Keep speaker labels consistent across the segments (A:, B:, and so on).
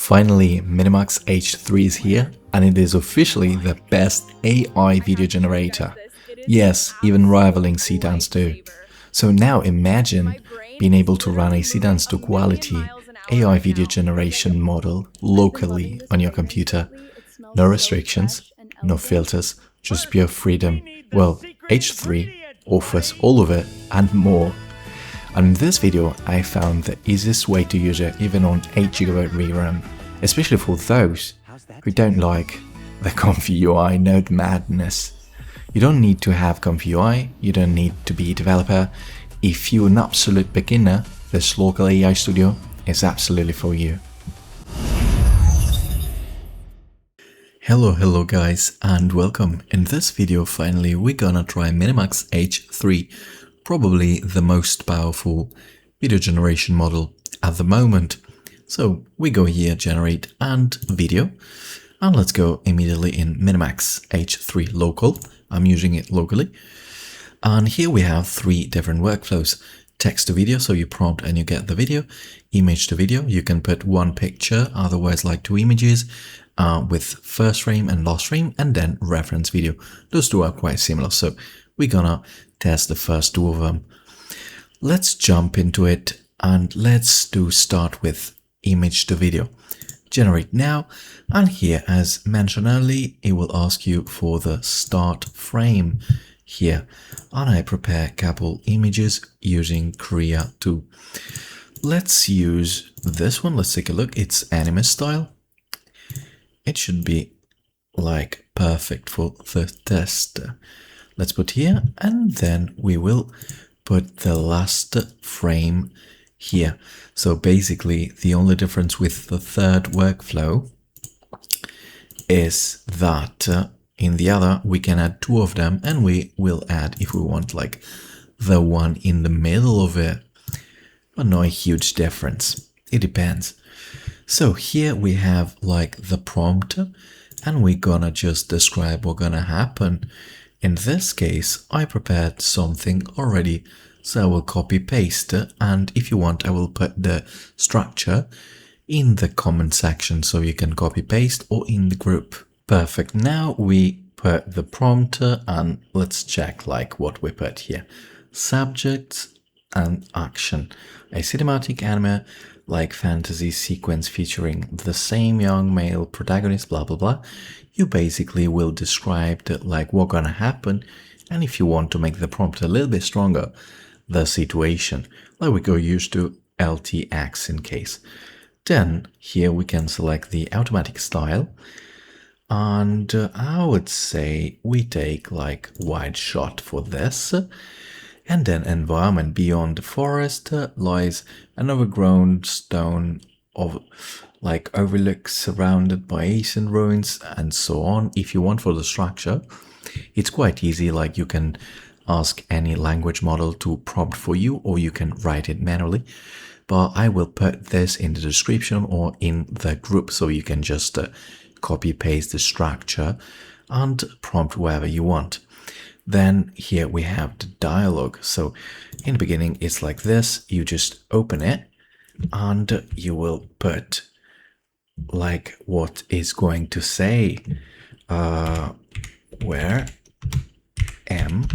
A: Finally, Minimax H3 is here, and it is officially the best AI video generator. Yes, even rivaling CDance 2. So now imagine being able to run a CDance 2 quality AI video generation model locally on your computer. No restrictions, no filters, just pure freedom. Well, H3 offers all of it and more. And in this video, I found the easiest way to use it even on 8GB VRAM, especially for those who don't like the ComfyUI node madness. You don't need to have ComfyUI, you don't need to be a developer. If you're an absolute beginner, this local AI studio is absolutely for you. Hello guys, and welcome. In this video, finally, we're gonna try Minimax H3, probably the most powerful video generation model at the moment. So we go here, generate and video, and let's go immediately in Minimax H3 local. I'm using it locally. And here we have three different workflows. Text to video, so you prompt and you get the video. Image to video, you can put one picture, otherwise like two images, with first frame and last frame, and then reference video. Those two are quite similar, so we're gonna test the first two of them. Let's jump into it, and let's start with image to video. Generate now, and here, as mentioned earlier, it will ask you for the start frame here, and I prepare a couple images using Korea 2. Let's use this one. Let's take a look. It's anime style. It should be like perfect for the test. Let's put here, and then we will put the last frame here. So basically, the only difference with the third workflow is that in the other, we can add two of them, and we will add, if we want, like the one in the middle of it, but not a huge difference. It depends. So here we have like the prompt, and we're gonna just describe what's gonna happen. In this case, I prepared something already, so I will copy paste, and if you want, I will put the structure in the comment section so you can copy paste, or in the group. Perfect. Now we put the prompt, and let's check like what we put here. Subject and action. A cinematic anime like fantasy sequence featuring the same young male protagonist, blah blah blah. You basically will describe the, like what's gonna happen, and if you want to make the prompt a little bit stronger, the situation, like we go used to LTX in case. Then here we can select the automatic style, and I would say we take like wide shot for this. And then environment. Beyond the forest lies an overgrown stone of like overlook surrounded by ancient ruins, and so on. If you want for the structure, it's quite easy. Like you can ask any language model to prompt for you, or you can write it manually. But I will put this in the description or in the group, so you can just copy paste the structure and prompt wherever you want. Then here we have the dialogue. So in the beginning, it's like this. You just open it, and you will put like what is going to say. Where am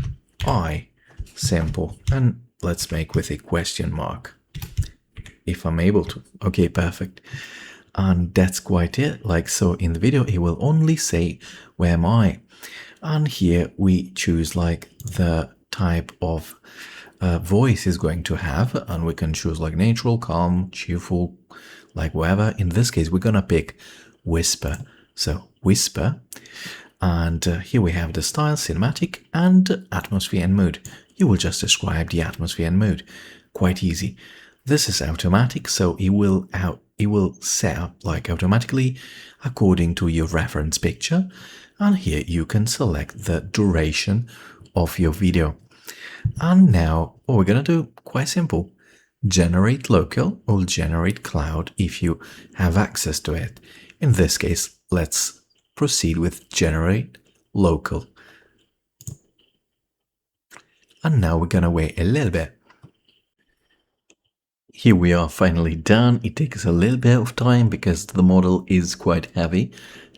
A: I? Simple. And let's make with a question mark, if I'm able to. Okay, perfect. And that's quite it. Like so in the video, it will only say, where am I? And here we choose like the type of voice is going to have, and we can choose like natural, calm, cheerful, like whatever. In this case, we're gonna pick whisper. So whisper. And here we have the style, cinematic, and atmosphere and mood. You will just describe the atmosphere and mood. Quite easy. This is automatic, so it will set up like automatically according to your reference picture. And here you can select the duration of your video. And now what we're gonna do, quite simple. Generate local or generate cloud if you have access to it. In this case, let's proceed with generate local. And now we're gonna wait a little bit. Here we are finally done. It takes a little bit of time because the model is quite heavy.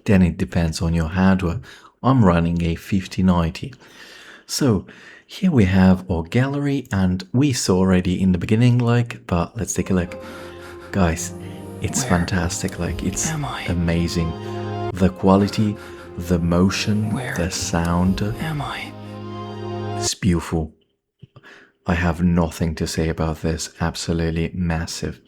A: Then it depends on your hardware. I'm running a 5090. So here we have our gallery, and we saw already in the beginning, but let's take a look. Guys, it's fantastic. It's amazing. The quality, the motion, the sound. It's beautiful. I have nothing to say about this. Absolutely massive.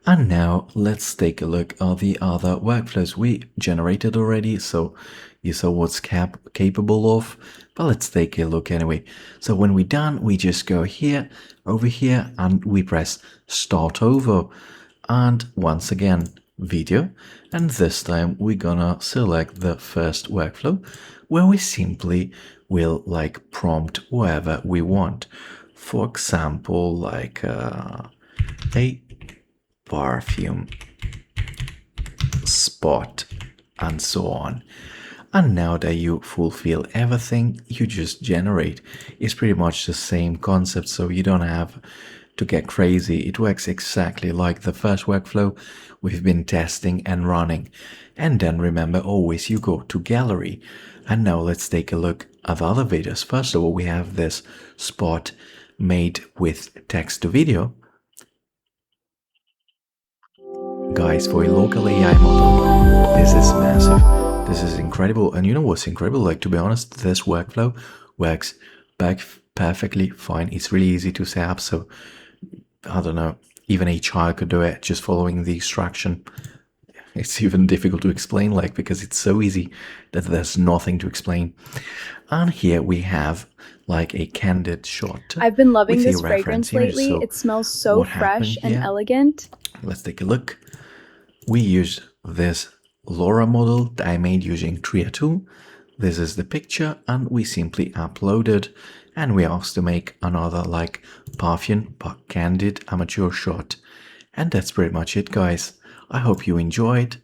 A: And now let's take a look at the other workflows we generated already. So you saw what's capable of, but let's take a look anyway. So when we're done, we just go here, over here, and we press start over. And once again, video. And this time we're gonna select the first workflow where we simply will prompt whatever we want. For example, a perfume spot and so on. And now that you fulfill everything, you just generate. It's pretty much the same concept, so you don't have to get crazy. It works exactly like the first workflow we've been testing and running. And then remember, always you go to gallery. And now let's take a look at other videos. First of all, we have this spot made with text to video. Guys, for a local AI model, this is massive. This is incredible. And you know what's incredible? To be honest, this workflow works perfectly fine. It's really easy to set up. So, I don't know, even a child could do it just following the instruction. It's even difficult to explain, because it's so easy that there's nothing to explain. And here we have a candid shot.
B: I've been loving this fragrance lately. So it smells so fresh and elegant.
A: Let's take a look. We used this LoRa model that I made using Tria 2. This is the picture, and we simply uploaded, and we asked to make another perfume but candid amateur shot. And that's pretty much it, guys. I hope you enjoyed.